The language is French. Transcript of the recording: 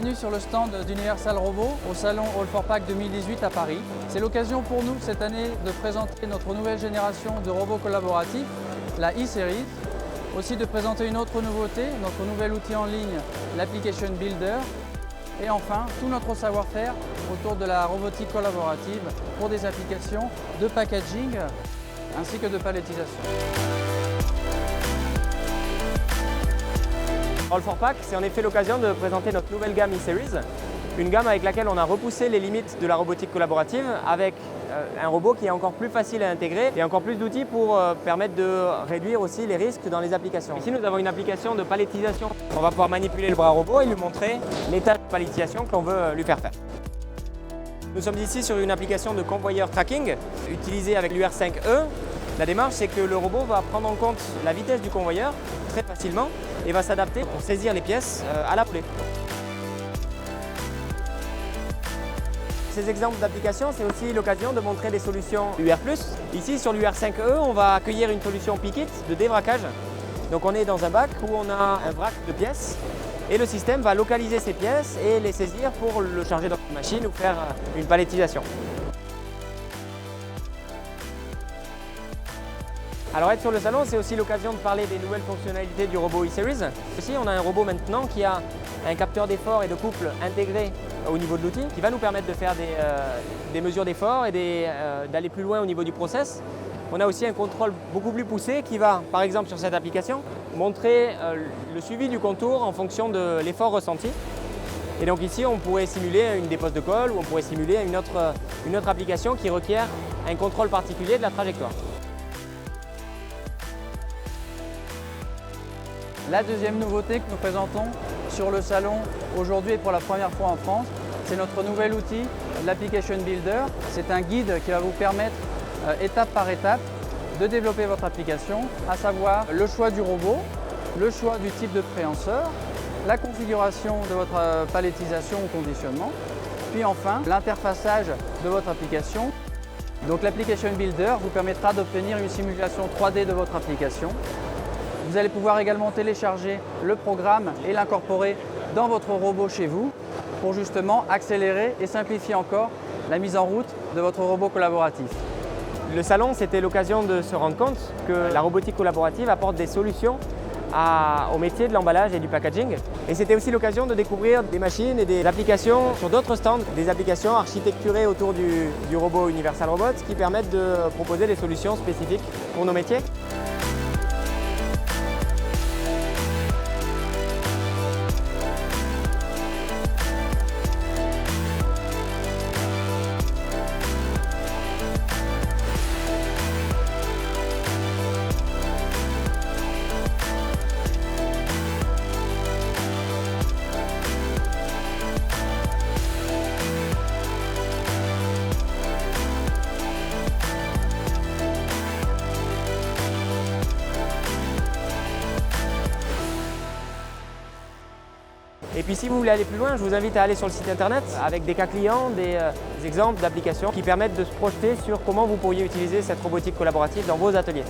bienvenue sur le stand d'Universal Robot au salon All4Pack 2018 à Paris. C'est l'occasion pour nous cette année de présenter notre nouvelle génération de robots collaboratifs, la e-Series. Aussi de présenter une autre nouveauté, notre nouvel outil en ligne, l'Application Builder. Et enfin, tout notre savoir-faire autour de la robotique collaborative pour des applications de packaging ainsi que de palettisation. All4Pack, c'est en effet l'occasion de présenter notre nouvelle gamme e-Series, une gamme avec laquelle on a repoussé les limites de la robotique collaborative avec un robot qui est encore plus facile à intégrer et encore plus d'outils pour permettre de réduire aussi les risques dans les applications. Ici, nous avons une application de palettisation. On va pouvoir manipuler le bras robot et lui montrer les tâches de palettisation que l'on veut lui faire faire. Nous sommes ici sur une application de convoyeur tracking utilisée avec l'UR5E. La démarche, c'est que le robot va prendre en compte la vitesse du convoyeur très facilement et va s'adapter pour saisir les pièces à la volée. Ces exemples d'applications, c'est aussi l'occasion de montrer des solutions UR+. Ici, sur l'UR5E, on va accueillir une solution Pickit de dévraquage. Donc on est dans un bac où on a un vrac de pièces et le système va localiser ces pièces et les saisir pour le charger dans une machine ou faire une palettisation. Alors être sur le salon, c'est aussi l'occasion de parler des nouvelles fonctionnalités du robot e-Series. Ici, on a un robot maintenant qui a un capteur d'effort et de couple intégré au niveau de l'outil, qui va nous permettre de faire des mesures d'effort et d'aller plus loin au niveau du process. On a aussi un contrôle beaucoup plus poussé qui va, par exemple sur cette application, montrer le suivi du contour en fonction de l'effort ressenti. Et donc ici, on pourrait simuler une dépose de colle ou on pourrait simuler une autre application qui requiert un contrôle particulier de la trajectoire. La deuxième nouveauté que nous présentons sur le salon aujourd'hui et pour la première fois en France, c'est notre nouvel outil, l'Application Builder. C'est un guide qui va vous permettre, étape par étape, de développer votre application, à savoir le choix du robot, le choix du type de préhenseur, la configuration de votre palettisation ou conditionnement, puis enfin l'interfaçage de votre application. Donc l'Application Builder vous permettra d'obtenir une simulation 3D de votre application. Vous allez pouvoir également télécharger le programme et l'incorporer dans votre robot chez vous pour justement accélérer et simplifier encore la mise en route de votre robot collaboratif. Le salon, c'était l'occasion de se rendre compte que la robotique collaborative apporte des solutions au métier de l'emballage et du packaging. Et c'était aussi l'occasion de découvrir des machines et des applications sur d'autres stands, des applications architecturées autour du robot Universal Robot qui permettent de proposer des solutions spécifiques pour nos métiers. Et puis si vous voulez aller plus loin, je vous invite à aller sur le site internet avec des cas clients, des exemples d'applications qui permettent de se projeter sur comment vous pourriez utiliser cette robotique collaborative dans vos ateliers.